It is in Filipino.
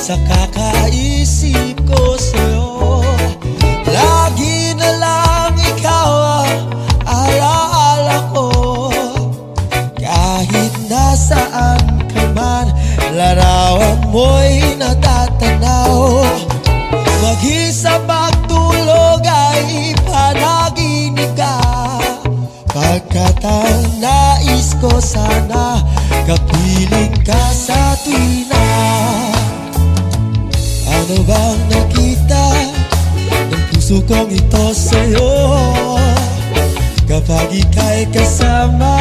sa kakaisip ko sa'yo. Lagi na lang ikaw ang alaala ko. Kahit nasaan ka man, larawan mo'y natatanaw. Mag-isa pagtulog ay panaginip ka, pagkat ang nais ko sana kapiling ka sa tuwina. Ano bang nakita ng puso kong ito sa'yo, kapag ika'y kasama